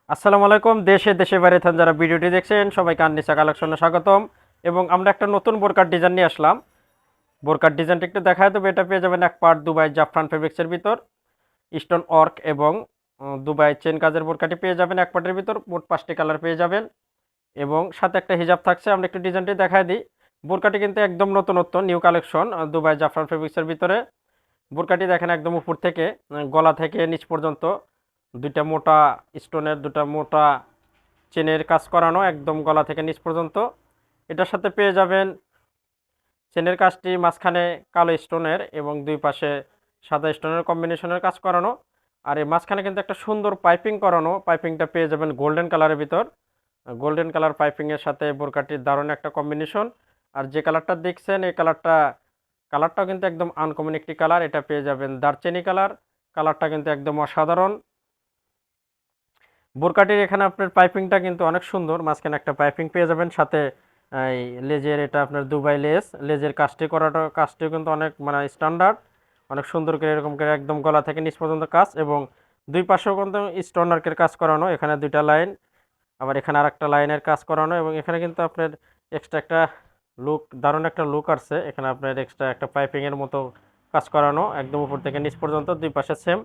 আসসালামু আলাইকুম। দেশে দেশে বাইরে থান যারা ভিডিওটি দেখছেন সবাইকে আননিসা কালেকশনে স্বাগতম। এবং আমরা একটা নতুন বোরকার ডিজাইন নিয়ে আসলাম। বোরকার ডিজাইনটা একটু দেখায় দেবো। এটা পেয়ে যাবেন এক পার্ট দুবাই জাফরান ফেব্রিক্সের ভিতর স্টোন ওয়ার্ক এবং দুবাই চেন কাজের বোরকাটি পেয়ে যাবেন এক পার্টের ভিতর। মোট 5টি কালার পেয়ে যাবেন এবং সাথে একটা হিজাব থাকছে। আমরা একটু ডিজাইনটি দেখায় দিই। বোরকাটি কিন্তু একদম নতুনত্ব নিউ কালেকশন দুবাই জাফরান ফেব্রিক্সের ভিতরে। বোরকাটি দেখেন একদম উপর থেকে গলা থেকে নিচ পর্যন্ত দুইটা মোটা স্টোনের দুটা মোটা চেনের কাজ করানো একদম গলা থেকে নিচ পর্যন্ত। এটার সাথে পেয়ে যাবেন চেনের কাজটি মাঝখানে কালো স্টোনের এবং দুই পাশে সাদা স্টোনের কম্বিনেশনের কাজ করানো। আর এই মাঝখানে কিন্তু একটা সুন্দর পাইপিং করানো। পাইপিংটা পেয়ে যাবেন গোল্ডেন কালারের ভিতর। গোল্ডেন কালার পাইপিংয়ের সাথে বোরকাটির দারুণ একটা কম্বিনেশন। আর যে কালারটা দেখছেন এই কালারটাও কিন্তু একদম আনকমন একটি কালার। এটা পেয়ে যাবেন দারচিনি কালার। কালারটা কিন্তু একদম অসাধারণ। বোরকাটির এখানে আপনার পাইপিংটা কিন্তু অনেক সুন্দর। মাঝখানে একটা পাইপিং পেয়ে যাবেন, সাথে এই লেজের এটা আপনার দুবাই লেজের কাজটিও কিন্তু অনেক মানে স্ট্যান্ডার্ড। অনেক সুন্দর করে এরকম করে একদম গলা থেকে নিচ পর্যন্ত কাজ এবং দুই পাশেও কিন্তু স্টোন ওয়ার্কের কাজ করানো। এখানে দুইটা লাইন, আবার এখানে আরেকটা লাইনের কাজ করানো এবং এখানে কিন্তু আপনার এক্সট্রা একটা দারুণ একটা লুক আসছে। এখানে আপনার এক্সট্রা একটা পাইপিংয়ের মতো কাজ করানো একদম উপর থেকে নিচ পর্যন্ত দুই পাশে সেম।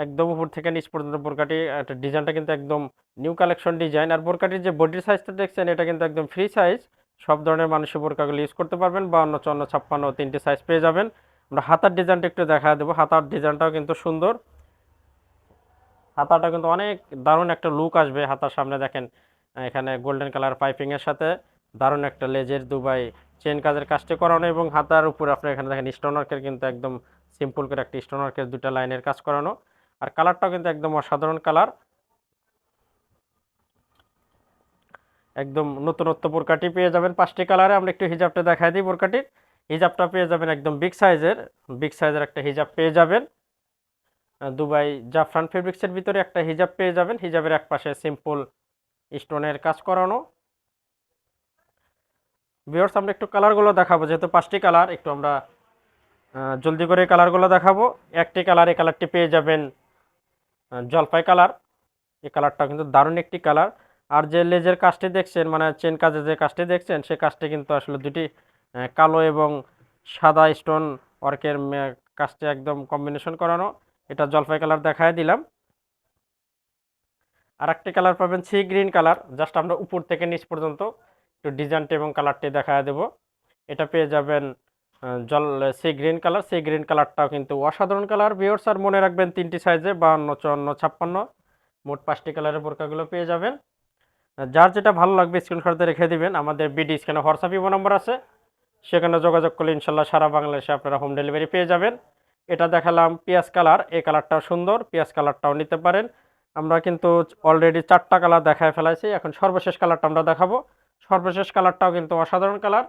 একদম উপর থেকে নিচ পর্যন্ত বোরকাটি একটা ডিজাইনটা কিন্তু একদম নিউ কালেকশন ডিজাইন। আর বোরকাটির যে বডির সাইজটা দেখছেন এটা কিন্তু একদম ফ্রি সাইজ। সব ধরনের মানুষের বোরকাগুলো ইউজ করতে পারবেন। 52, 54, 56 তিনটে সাইজ পেয়ে যাবেন। আমরা হাতার ডিজাইনটা একটু দেখা দেবো। হাতার ডিজাইনটাও কিন্তু সুন্দর। হাতাটা কিন্তু অনেক দারুণ একটা লুক আসবে। হাতার সামনে দেখেন এখানে গোল্ডেন কালার পাইপিংয়ের সাথে দারুণ একটা লেজের দুবাই চেন কাজের কাজটি করানো এবং হাতার উপরে আপনার এখানে দেখেন স্টোন ওয়ার্কের কিন্তু একদম সিম্পল করে একটা স্টোন ওয়ার্কের দুটা লাইনের কাজ করানো। আর কালারটাও কিন্তু একদম অসাধারণ কালার। একদম নতুনত্ব বোরকাটি পেয়ে যাবেন 5টি কালারে। আমরা একটু হিজাবটা দেখাই দিই। বোরকাটির হিজাবটা পেয়ে যাবেন একদম বিগ সাইজের একটা হিজাব পেয়ে যাবেন। দুবাই জাফরান ফেব্রিক্সের ভিতরে একটা হিজাব পেয়ে যাবেন। হিজাবের এক পাশে সিম্পল স্টোনের কাজ করানো। ভিউয়ার্স আমরা একটু কালারগুলো দেখাবো, যেহেতু 5টি কালার একটু আমরা জলদি করে কালারগুলো দেখাবো। একটি কালার, এই কালারটি পেয়ে যাবেন জলপাই কালার। এই কালারটা কিন্তু দারুণ একটি কালার। আর যে লেজের কাজটি দেখছেন মানে চেন কাজে যে কাজটি দেখছেন সে কাজটি কিন্তু আসলে দুটি কালো এবং সাদা স্টোন ওয়ার্কের কাজটি একদম কম্বিনেশন করানো। এটা জলপাই কালার দেখায় দিলাম। আর একটি কালার পাবেন সি গ্রিন কালার। জাস্ট আমরা উপর থেকে নিচ পর্যন্ত একটু ডিজাইনটি এবং কালারটি দেখায় দেব। এটা পেয়ে যাবেন জল sea green colour. Sea green কালারটাও কিন্তু অসাধারণ কালার ভিউয়ার্স। আর মনে রাখবেন তিনটি সাইজে 52, 54, 56 মোট 5টি কালারের বোরকাগুলো পেয়ে যাবেন। যার যেটা ভালো লাগবে স্ক্রিনশটে রেখে দিবেন। আমাদের বিডি স্ক্যানে হোয়াটসঅ্যাপ ইমো নম্বর আছে, সেখানে যোগাযোগ করলে ইনশাল্লাহ সারা বাংলাদেশে আপনারা হোম ডেলিভারি পেয়ে যাবেন। এটা দেখালাম পিঁয়াজ কালার। এই কালারটাও সুন্দর, পিঁয়াজ কালারটাও নিতে পারেন। আমরা কিন্তু অলরেডি 4টা কালার দেখায় ফেলাইছি। এখন সর্বশেষ কালারটা আমরা দেখাবো। সর্বশেষ কালারটাও কিন্তু অসাধারণ কালার।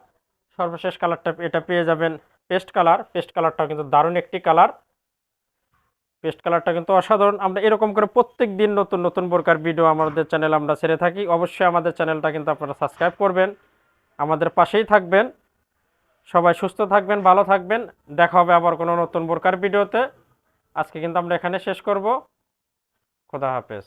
সর্বশেষ কালারটা এটা পেয়ে যাবেন পেস্ট কালার। পেস্ট কালারটাও কিন্তু দারুণ একটি কালার। পেস্ট কালারটা কিন্তু অসাধারণ। আমরা এরকম করে প্রত্যেক দিন নতুন নতুন বোরকার ভিডিও আমাদের চ্যানেল আমরা ছেড়ে থাকি। অবশ্যই আমাদের চ্যানেলটা কিন্তু আপনারা সাবস্ক্রাইব করবেন, আমাদের পাশেই থাকবেন। সবাই সুস্থ থাকবেন, ভালো থাকবেন। দেখা হবে আবার কোনো নতুন বোরকার ভিডিওতে। আজকে কিন্তু আমরা এখানে শেষ করব। খোদা হাফেজ।